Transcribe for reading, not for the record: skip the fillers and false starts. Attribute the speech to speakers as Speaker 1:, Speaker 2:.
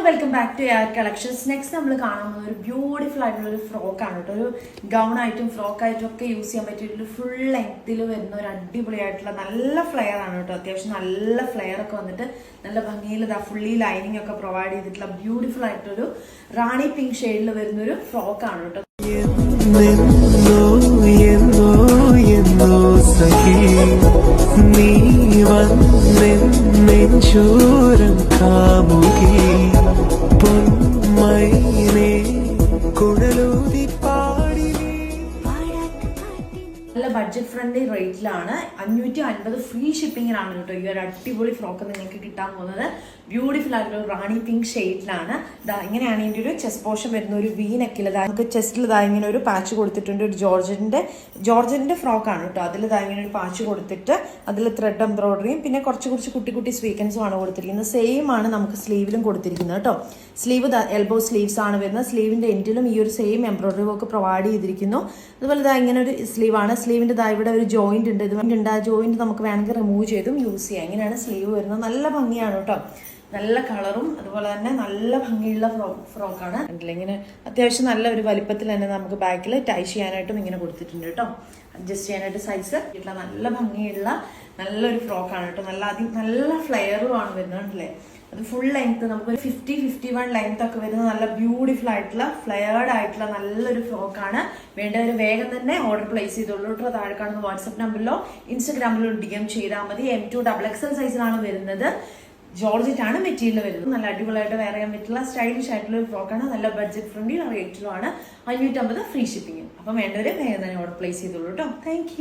Speaker 1: Welcome back to air collections. Next നമ്മൾ കാണുന്നത് ഒരു ബ്യൂട്ടിഫുൾ ആയിട്ടുള്ള ഒരു ഫ്രോക്ക് ആണ് കേട്ടോ. ഒരു ഗൗൺ ആയിട്ടും ഫ്രോക്ക് ആയിട്ടും ഒക്കെ യൂസ് ചെയ്യാൻ പറ്റിയ ഫുൾ ലെങ്ത്തിൽ വരുന്ന ഒരു അടിപൊളിയായിട്ടുള്ള നല്ല ഫ്ലെയർ ആണ് കേട്ടോ. അത്യാവശ്യം നല്ല ഫ്ലെയർ ഒക്കെ വന്നിട്ട് നല്ല ഭംഗിയിൽ ഫുള്ളി ലൈനിങ് ഒക്കെ പ്രൊവൈഡ് ചെയ്തിട്ടുള്ള ബ്യൂട്ടിഫുൾ ആയിട്ടൊരു റാണി പിങ്ക് ഷെയ്ഡിൽ വരുന്ന ഒരു ഫ്രോക്ക് ആണ് കേട്ടോ.
Speaker 2: നെഞ്ചോരം കാമുകി പൊന്മൈനെ കുഴലൂതി പാടി.
Speaker 1: നല്ല ബഡ്ജറ്റ് ഫ്രണ്ട്ലി റേറ്റിലാണ് 550 ഫ്രീ ഷിപ്പിങ്ങിനാണ് കേട്ടോ ഈ ഒരു അടിപൊളി ഫ്രോക്ക് നിങ്ങൾക്ക് കിട്ടാൻ പോകുന്നത്. ബ്യൂട്ടിഫുൾ ആയിട്ടുള്ള റാണി പിങ്ക് ഷെയ്ഡിലാണ്. ഇങ്ങനെയാണ് ഇതിൻ്റെ ഒരു ചെസ്റ്റ് പോർഷൻ വരുന്ന ഒരു വി നെക്കിൽ നമുക്ക് ചെസ്റ്റിൽ ഇങ്ങനെ ഒരു പാച്ച് കൊടുത്തിട്ടുണ്ട്. ഒരു ജോർജറ്റിന്റെ ഫ്രോക്കാണ് കേട്ടോ. അതിൽ ഇങ്ങനെ ഒരു പാച്ച് കൊടുത്തിട്ട് അതിൽ ത്രെഡ് എംബ്രോയിഡറിയും പിന്നെ കുറച്ച് കുട്ടി കുട്ടി സ്വീക്കൻസും ആണ് കൊടുത്തിരിക്കുന്നത്. സെയിം ആണ് നമുക്ക് സ്ലീവിലും കൊടുത്തിരിക്കുന്നത് കേട്ടോ. സ്ലീവ് എൽബോ സ്ലീവ്സ് ആണ് വരുന്നത്. സ്ലീവിന്റെ എൻഡിലും ഈ ഒരു സെയിം എംബ്രോയിഡറി വർക്ക് പ്രൊവൈഡ് ചെയ്തിരിക്കുന്നു. അതുപോലെ ഇങ്ങനെ ഒരു സ്ലീവാണ്. സ്ലീവിന്റെ ഇവിടെ ഒരു ജോയിന്റ് ഉണ്ട്. ഇതുകൊണ്ട് ആ ജോയിന്റ് നമുക്ക് വേണമെങ്കിൽ റിമൂവ് ചെയ്തും യൂസ് ചെയ്യാം. ഇങ്ങനെയാണ് സ്ലീവ് വരുന്നത്. നല്ല ഭംഗിയാണ് കേട്ടോ. നല്ല കളറും അതുപോലെ തന്നെ നല്ല ഭംഗിയുള്ള ഫ്രോക്കാണ്. ഇങ്ങനെ അത്യാവശ്യം നല്ല ഒരു വലിപ്പത്തിൽ തന്നെ നമുക്ക് ബാക്കിൽ ടൈ ചെയ്യാനായിട്ടും ഇങ്ങനെ കൊടുത്തിട്ടുണ്ട് കേട്ടോ. അഡ്ജസ്റ്റ് ചെയ്യാനായിട്ട് സൈസ് ഇട്ടുള്ള നല്ല ഭംഗിയുള്ള നല്ലൊരു ഫ്രോക്കാണ് കേട്ടോ. നല്ല ഫ്ലെയറും ആണ് വരുന്നത്. അത് ഫുൾ ലെങ്ത് നമുക്ക് 50-51 ലെങ്ത് ഒക്കെ വരുന്ന നല്ല ബ്യൂട്ടിഫുൾ ആയിട്ടുള്ള ഫ്ലെയർഡ് ആയിട്ടുള്ള നല്ലൊരു ഫ്രോക്കാണ്. വേണ്ടവർ വേഗം തന്നെ ഓർഡർ പ്ലേസ് ചെയ്തോളൂ. താഴെ കാണുന്ന വാട്സ്ആപ്പ് നമ്പറിലോ ഇൻസ്റ്റഗ്രാമിലോ DM ചെയ്താൽ മതി. M2 XXL സൈസിലാണ് വരുന്നത്. ജോർജറ്റ് ആണ് മെറ്റീരിയൽ വരുന്നത്. നല്ല അടിപൊളിയായിട്ട് വെയർ ചെയ്യാൻ പറ്റുള്ള സ്റ്റൈലിഷ് ആയിട്ടുള്ള ഒരു ഫ്രോക്കാണ്. നല്ല ബഡ്ജറ്റ് ഫ്രണ്ട്ലി റേറ്റിലുമാണ്. 550 free shipping. അപ്പം വേണ്ടവർ വേഗം തന്നെ ഓർഡർ പ്ലേസ് ചെയ്തോളൂ കേട്ടോ. താങ്ക്